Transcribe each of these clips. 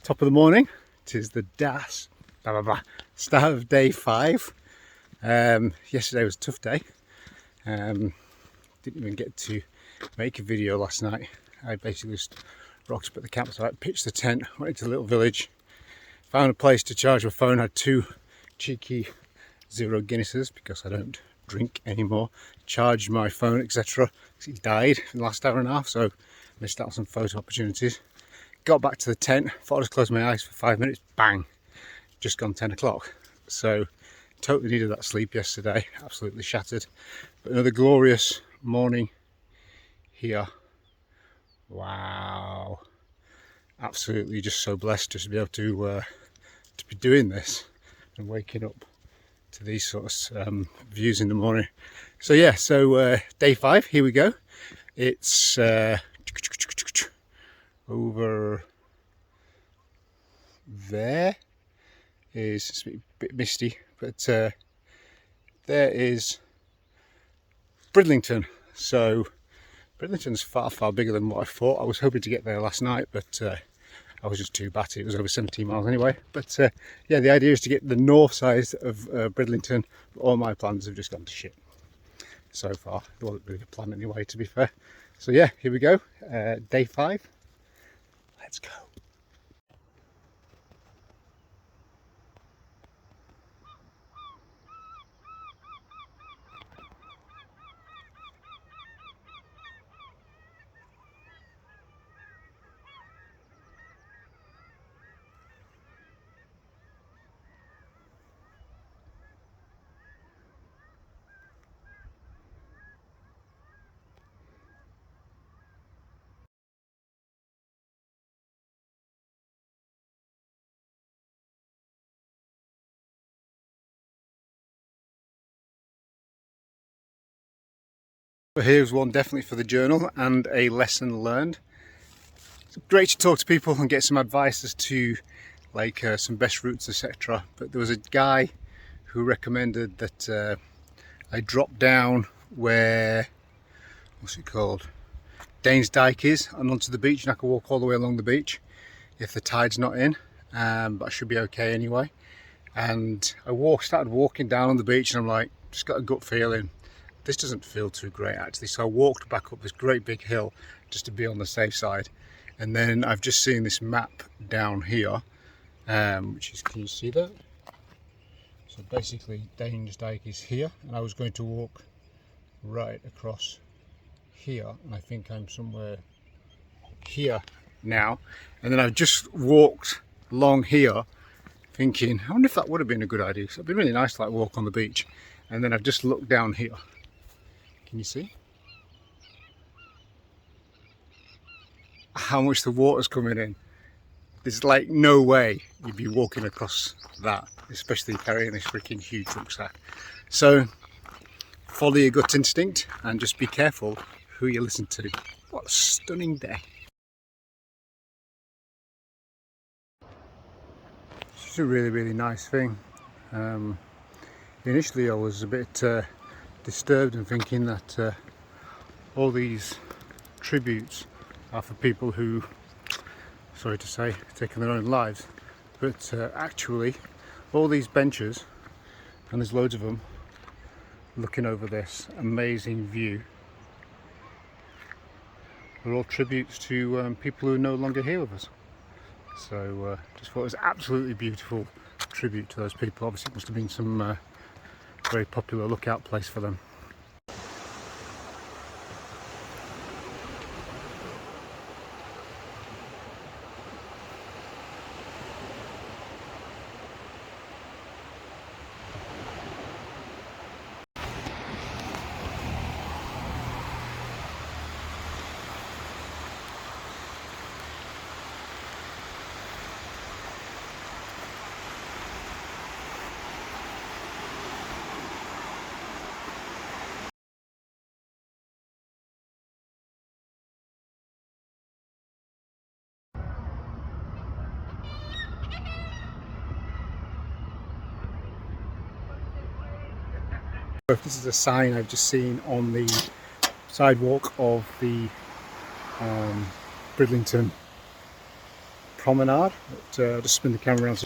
Top of the morning. It is the start of day 5. Yesterday was a tough day. Didn't even get to make a video last night. I basically just rocked up at the campsite, pitched the tent, went into the little village, found a place to charge my phone. Had 2 cheeky 0 Guinnesses because I don't drink anymore. Charged my phone, etc. It died in the last hour and a half, so missed out on some photo opportunities. Got back to the tent, thought I'd just close my eyes for 5 minutes, bang, just gone 10 o'clock. So totally needed that sleep yesterday, absolutely shattered. But another glorious morning here. Wow, absolutely just so blessed just to be able to be doing this and waking up to these sorts of views in the morning. So yeah, day 5, here we go. It's over there is, it's a bit misty, but there is Bridlington. So Bridlington's far bigger than what I thought. I was hoping to get there last night, but I was just too batty. It was over 17 miles anyway. But yeah, the idea is to get the north side of Bridlington. All my plans have just gone to shit so far. It wasn't really a plan anyway, to be fair. So yeah, here we go. Day 5. Let's go. So here's one definitely for the journal and a lesson learned. It's great to talk to people and get some advice as to like some best routes, etc. But there was a guy who recommended that I drop down where, what's it called, Danes Dyke is, and onto the beach, and I can walk all the way along the beach if the tide's not in, but I should be okay anyway. And I started walking down on the beach, and I'm like, just got a gut feeling this doesn't feel too great actually. So I walked back up this great big hill just to be on the safe side. And then I've just seen this map down here, which is, can you see that? So basically Danes Dyke is here, and I was going to walk right across here, and I think I'm somewhere here now. And then I've just walked along here thinking, I wonder if that would have been a good idea. So it'd be really nice to like walk on the beach. And then I've just looked down here. Can you see how much the water's coming in? There's like no way you'd be walking across that, especially carrying this freaking huge rucksack. So follow your gut instinct and just be careful who you listen to. What a stunning day. It's a really nice thing. Initially I was a bit disturbed and thinking that all these tributes are for people who, sorry to say, taken their own lives, but actually all these benches, and there's loads of them, looking over this amazing view, are all tributes to people who are no longer here with us. So just thought it was absolutely beautiful tribute to those people. Obviously it must have been some very popular lookout place for them. This is a sign I've just seen on the sidewalk of the Bridlington promenade. But, I'll just spin the camera around.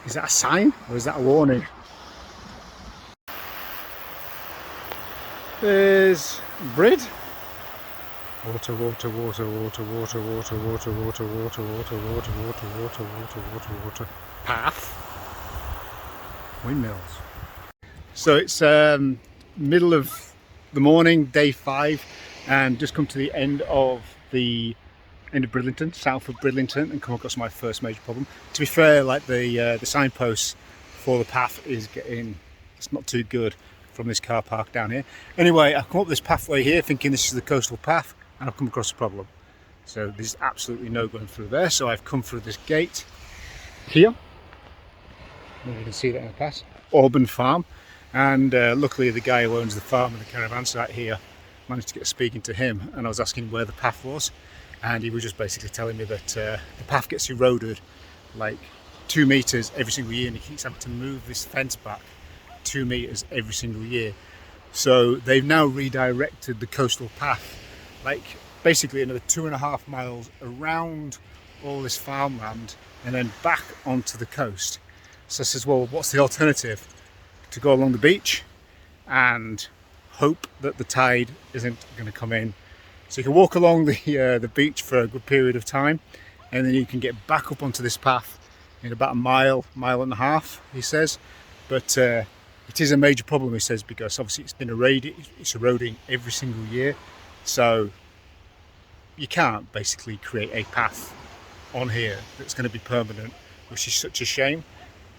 Is that a sign or is that a warning? There's Brid. Water, water, water, water, water, water, water, water, water, water, water, water, water, water, water, water. Path. Windmills. So it's middle of the morning, day 5, and just come to the end of Bridlington, south of Bridlington, and come across my first major problem. To be fair, like the signposts for the path is it's not too good from this car park down here. Anyway, I've come up this pathway here thinking this is the coastal path, and I've come across a problem. So there's absolutely no going through there, so I've come through this gate here. Maybe you can see that in the past. Auburn Farm, and luckily the guy who owns the farm and the caravan site here managed to get speaking to him, and I was asking where the path was, and he was just basically telling me that the path gets eroded like 2 meters every single year, and he keeps having to move this fence back 2 meters every single year. So they've now redirected the coastal path, like basically another 2.5 miles around all this farmland and then back onto the coast. So I says, well, what's the alternative? To go along the beach and hope that the tide isn't going to come in. So you can walk along the beach for a good period of time, and then you can get back up onto this path in about a mile, mile and a half, he says. But it is a major problem, he says, because obviously it's eroding every single year. So you can't basically create a path on here that's going to be permanent, which is such a shame.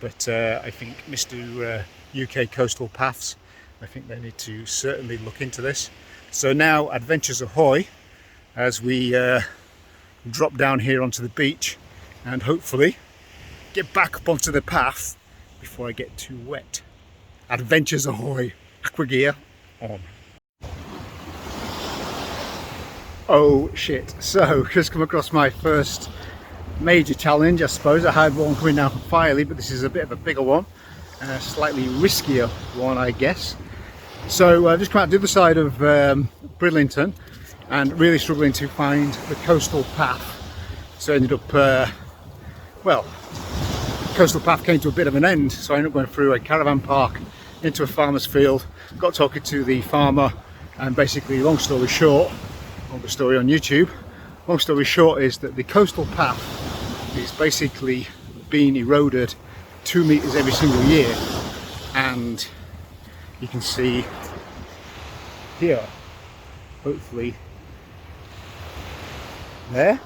But I think Mr. UK Coastal Paths, I think they need to certainly look into this. So now adventures ahoy as we drop down here onto the beach and hopefully get back up onto the path before I get too wet. Adventures ahoy, aqua gear on. Oh shit, so just come across my first major challenge, I suppose. I had one coming down from Firely, but this is a bit of a bigger one, a slightly riskier one, I guess. So I've just come out the other side of Bridlington and really struggling to find the coastal path. So I ended up, well, the coastal path came to a bit of an end, so I ended up going through a caravan park into a farmer's field, got talking to the farmer, and basically, long story short, longer story on YouTube, long story short is that the coastal path is basically being eroded 2 meters every single year, and you can see here, hopefully there,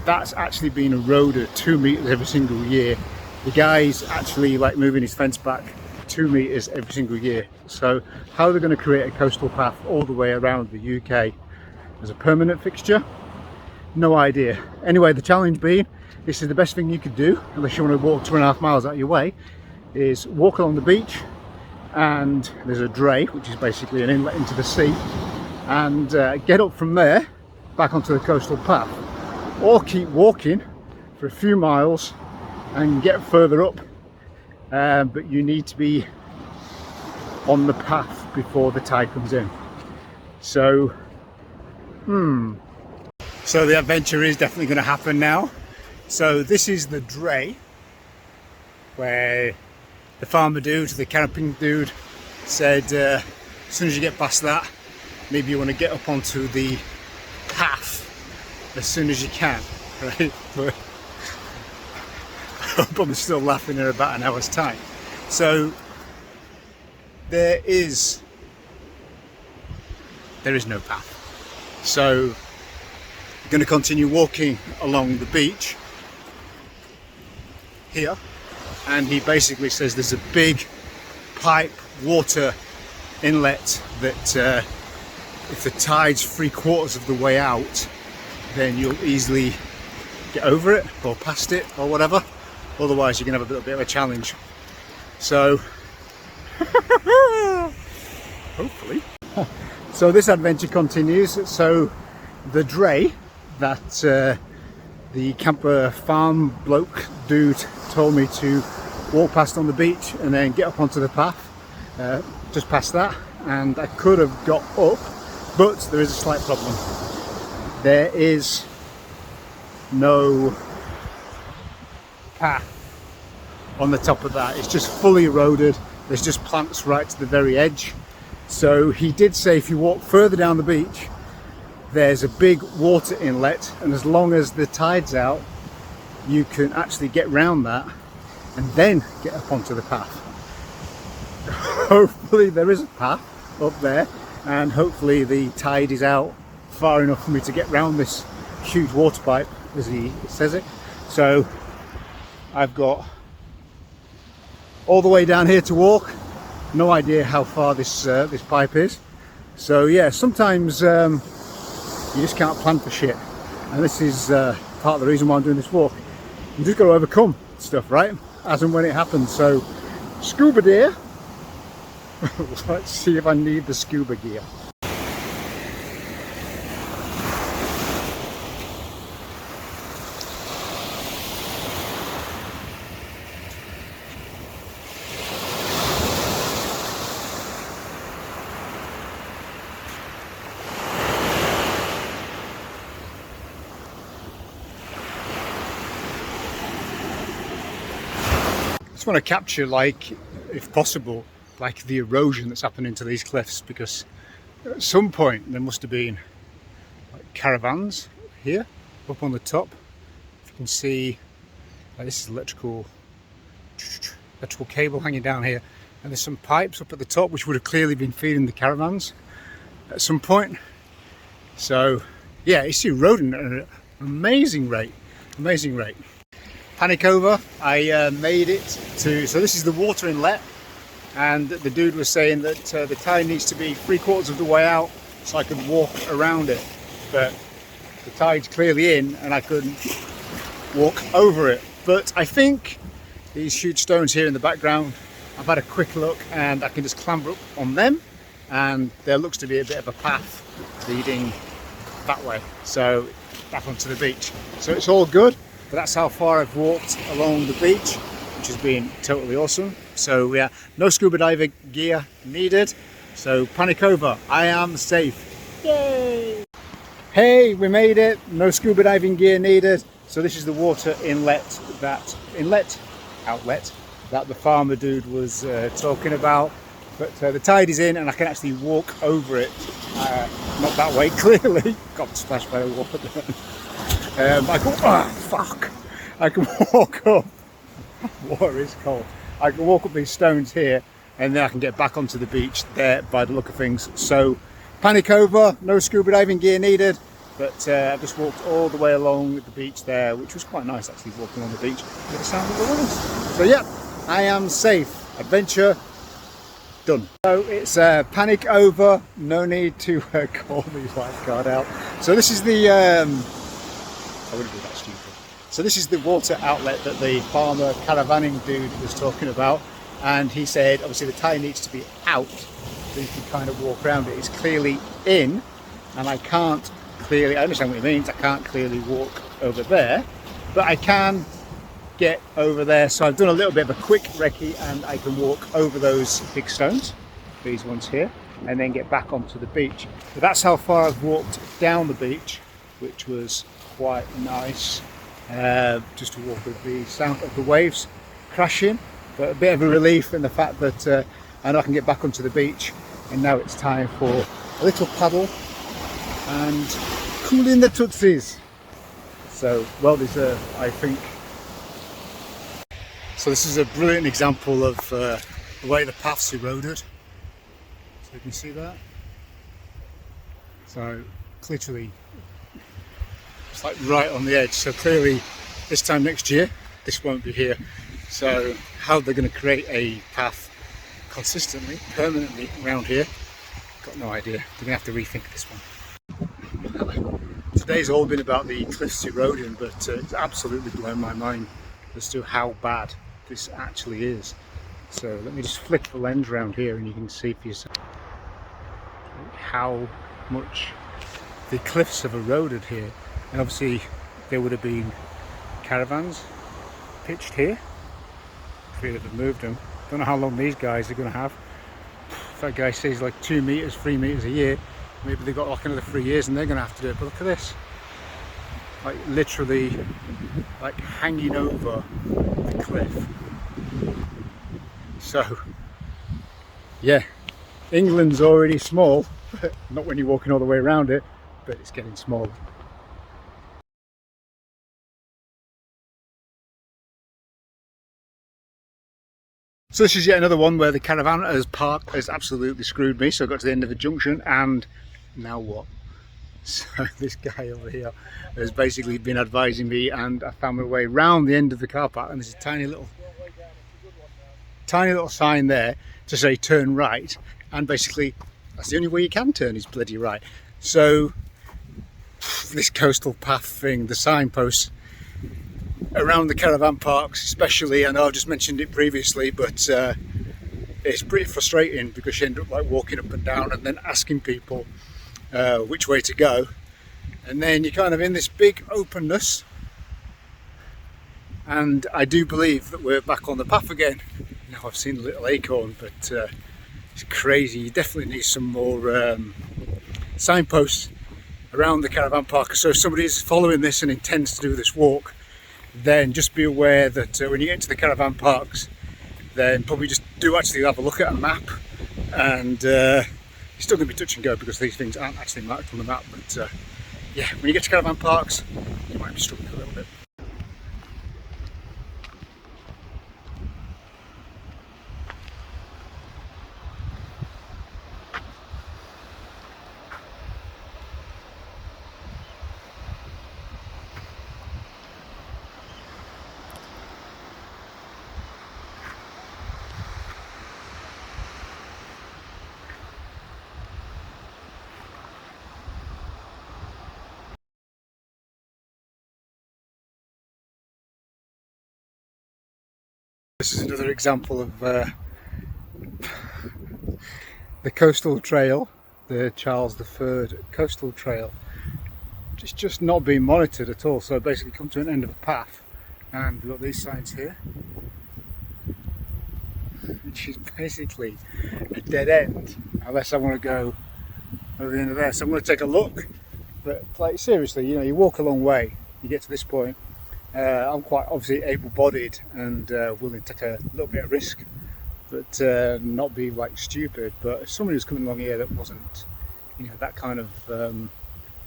that's actually been eroded 2 meters every single year. The guy's actually like moving his fence back 2 meters every single year. So how they're going to create a coastal path all the way around the UK as a permanent fixture, no idea. Anyway, the challenge being, this is the best thing you could do unless you want to walk 2.5 miles out of your way, is walk along the beach, and there's a dray, which is basically an inlet into the sea, and get up from there back onto the coastal path, or keep walking for a few miles and get further up, but you need to be on the path before the tide comes in. So so the adventure is definitely going to happen now. So this is the dray, where the farmer dude, the camping dude, said as soon as you get past that, maybe you want to get up onto the path as soon as you can, right? But I'm probably still laughing in about an hour's time. So there is no path. So I'm going to continue walking along the beach here, and he basically says there's a big pipe water inlet that if the tide's 3/4 of the way out, then you'll easily get over it or past it or whatever. Otherwise you're gonna have a little bit of a challenge. So hopefully. So this adventure continues. So the dray that the camper farm bloke dude told me to walk past on the beach and then get up onto the path, just past that, and I could have got up, but there is a slight problem. There is no path on the top of that. It's just fully eroded. There's just plants right to the very edge. So he did say if you walk further down the beach, there's a big water inlet, and as long as the tide's out, you can actually get round that and then get up onto the path. Hopefully there is a path up there, and hopefully the tide is out far enough for me to get round this huge water pipe, as he says it. So I've got all the way down here to walk. No idea how far this this pipe is. So yeah, sometimes you just can't plan for shit, and this is part of the reason why I'm doing this walk. You just got to overcome stuff, right, as and when it happens. So scuba gear. Let's see if I need the scuba gear. I just want to capture, like, if possible, like the erosion that's happening to these cliffs, because at some point there must have been like caravans here up on the top. If you can see, like, this is electrical cable hanging down here, and there's some pipes up at the top which would have clearly been feeding the caravans at some point. So yeah, it's eroding at an amazing rate. Panic over. I made it to, so this is the water inlet, and the dude was saying that the tide needs to be 3/4 of the way out so I could walk around it, but the tide's clearly in and I couldn't walk over it. But I think these huge stones here in the background, I've had a quick look and I can just clamber up on them, and there looks to be a bit of a path leading that way, so back onto the beach. So it's all good, but that's how far I've walked along the beach, which has been totally awesome. So yeah, no scuba diving gear needed. So panic over, I am safe. Yay! Hey, we made it. No scuba diving gear needed. So this is the water outlet that the farmer dude was talking about. But the tide is in and I can actually walk over it. Not that way, clearly. Got splashed by the water. I can, fuck! I can walk up. Water is cold. I can walk up these stones here, and then I can get back onto the beach there by the look of things. So panic over, no scuba diving gear needed, but I just walked all the way along the beach there, which was quite nice actually, walking on the beach with the sound of the waves. So yeah, I am safe. Adventure done. So it's panic over, no need to call the lifeguard out. So this is the I wouldn't be that stupid. So this is the water outlet that the farmer caravanning dude was talking about, and he said obviously the tide needs to be out so you can kind of walk around it. It's clearly in, and I can't clearly, I understand what it means, I can't clearly walk over there, but I can get over there. So I've done a little bit of a quick recce and I can walk over those big stones, these ones here, and then get back onto the beach. But that's how far I've walked down the beach, which was quite nice. Just to walk with the sound of the waves crashing, but a bit of a relief in the fact that I know I can get back onto the beach, and now it's time for a little paddle and cooling the tootsies. So well deserved, I think. So this is a brilliant example of the way the path's eroded. So you can see that. So literally it's like right on the edge. So clearly this time next year this won't be here. So how they're going to create a path consistently, permanently around here, got got no idea. We're going to have to rethink this one. Today's all been about the cliffs eroding, but it's absolutely blown my mind as to how bad this actually is. So let me just flick the lens around here and you can see for yourself how much the cliffs have eroded here. And obviously there would have been caravans pitched here if they'd have moved them. Don't know how long these guys are going to have. If that guy says like 2 meters, 3 meters a year, maybe they've got like another 3 years and they're going to have to do it. But look at this, like literally like hanging over the cliff. So yeah, England's already small, not when you're walking all the way around it, but it's getting smaller. So this is yet another one where the caravan has absolutely screwed me. So I got to the end of the junction and now what? So this guy over here has basically been advising me, and I found my way round the end of the car park, and there's a tiny little sign there to say turn right, and basically that's the only way you can turn is bloody right. So this coastal path thing, the signposts around the caravan parks especially, I know I've just mentioned it previously, but it's pretty frustrating because you end up like walking up and down and then asking people which way to go, and then you're kind of in this big openness. And I do believe that we're back on the path again. Now I've seen a little acorn, but it's crazy. You definitely need some more signposts around the caravan park. So if somebody is following this and intends to do this walk, then just be aware that when you get to the caravan parks, then probably just do actually have a look at a map, and you're still going to be touch and go because these things aren't actually marked on the map. But yeah, when you get to caravan parks, you might be struggling a little bit. This is another example of the coastal trail, the Charles III coastal trail. It's just not being monitored at all. So basically come to an end of a path and we've got these signs here, which is basically a dead end unless I want to go over the end of there. So I'm going to take a look, but like seriously, you know, you walk a long way, you get to this point. I'm quite obviously able-bodied and willing to take a little bit of risk, but not be like stupid. But if somebody was coming along here that wasn't, you know, that kind of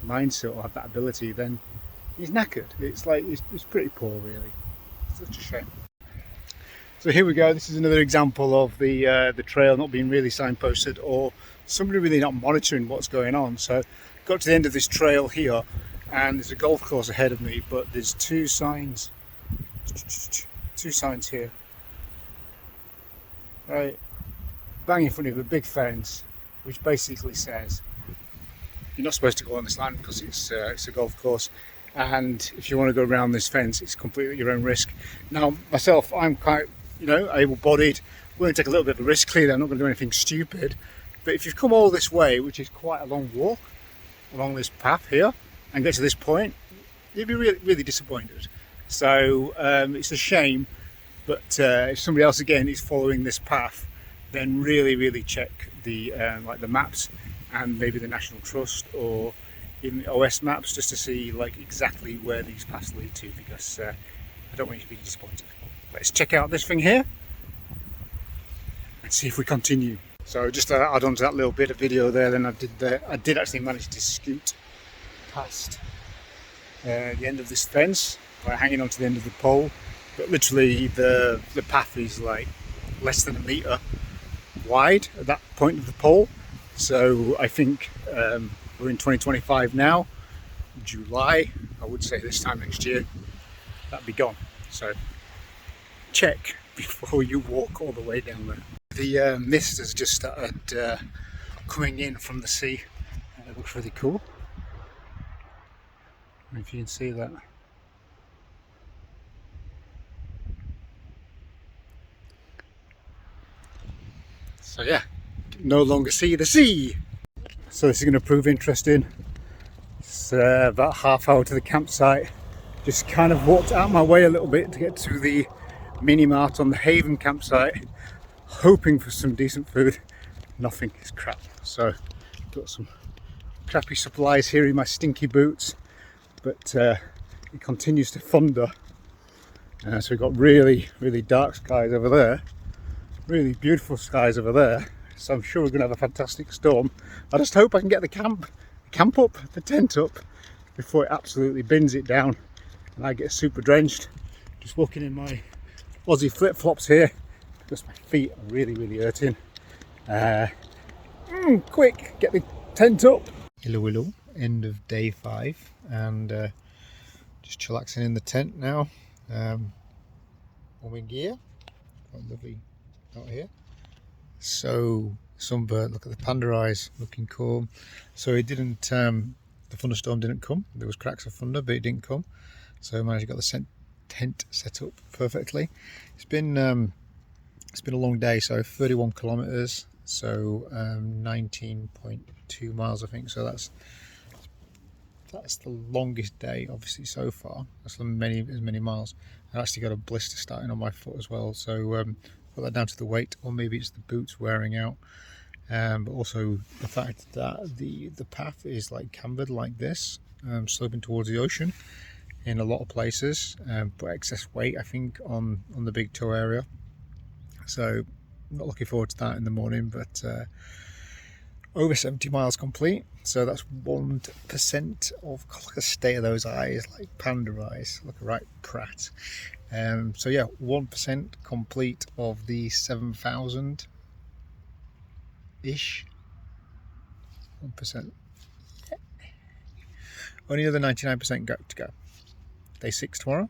mindset or have that ability, then he's knackered. It's like it's pretty poor, really. It's such a shame. So here we go. This is another example of the trail not being really signposted, or somebody really not monitoring what's going on. So got to the end of this trail here, and there's a golf course ahead of me, but there's two signs here, right, bang in front of a big fence, which basically says you're not supposed to go on this land because it's a golf course, and if you want to go around this fence, it's completely at your own risk. Now myself, I'm quite, you know, able-bodied, willing to take a little bit of a risk. Clearly I'm not going to do anything stupid, but if you've come all this way, which is quite a long walk along this path here, and get to this point, you'd be really, really disappointed. So it's a shame, but if somebody else again is following this path, then really, really check the like the maps and maybe the National Trust or even the OS maps, just to see like exactly where these paths lead to, because I don't want you to be disappointed. Let's check out this thing here and see if we continue. So just to add on to that little bit of video there, then I did actually manage to scoot past the end of this fence by hanging on to the end of the pole, but literally the path is like less than a metre wide at that point of the pole. So I think we're in 2025 now, July, I would say this time next year that'd be gone. So check before you walk all the way down there. The mist has just started coming in from the sea. It looks really cool. I don't know if you can see that. So yeah, no longer see the sea. So this is going to prove interesting. It's about half hour to the campsite. Just kind of walked out my way a little bit to get to the mini mart on the Haven campsite, hoping for some decent food. Nothing, is crap. So got some crappy supplies here in my stinky boots, but it continues to thunder. So we've got really dark skies over there, really beautiful skies over there. So I'm sure we're going to have a fantastic storm. I just hope I can get the camp up, the tent up, before it absolutely bins it down and I get super drenched. Just walking in my Aussie flip-flops here because my feet are really hurting. Quick, get the tent up. Hello, end of day 5, and just chillaxing in the tent now. Warming gear, quite lovely out here. So sunburnt, look at the panda eyes, looking cool. So it didn't, the thunderstorm didn't come. There was cracks of thunder, but it didn't come. So I managed to get the tent set up perfectly. It's been a long day, so 31 kilometers, so 19.2 miles I think. So that's the longest day obviously so far. That's as many miles. I actually got a blister starting on my foot as well, so put that down to the weight, or maybe it's the boots wearing out, but also the fact that the path is like cambered like this, sloping towards the ocean in a lot of places, but excess weight I think on the big toe area. So I'm not looking forward to that in the morning, but over 70 miles complete, so that's 1% of, look at the state of those eyes, like panda eyes, look right prat. So yeah, 1% complete of the 7,000 ish. 1%. Yeah. Only another 99% to go. Day 6 tomorrow.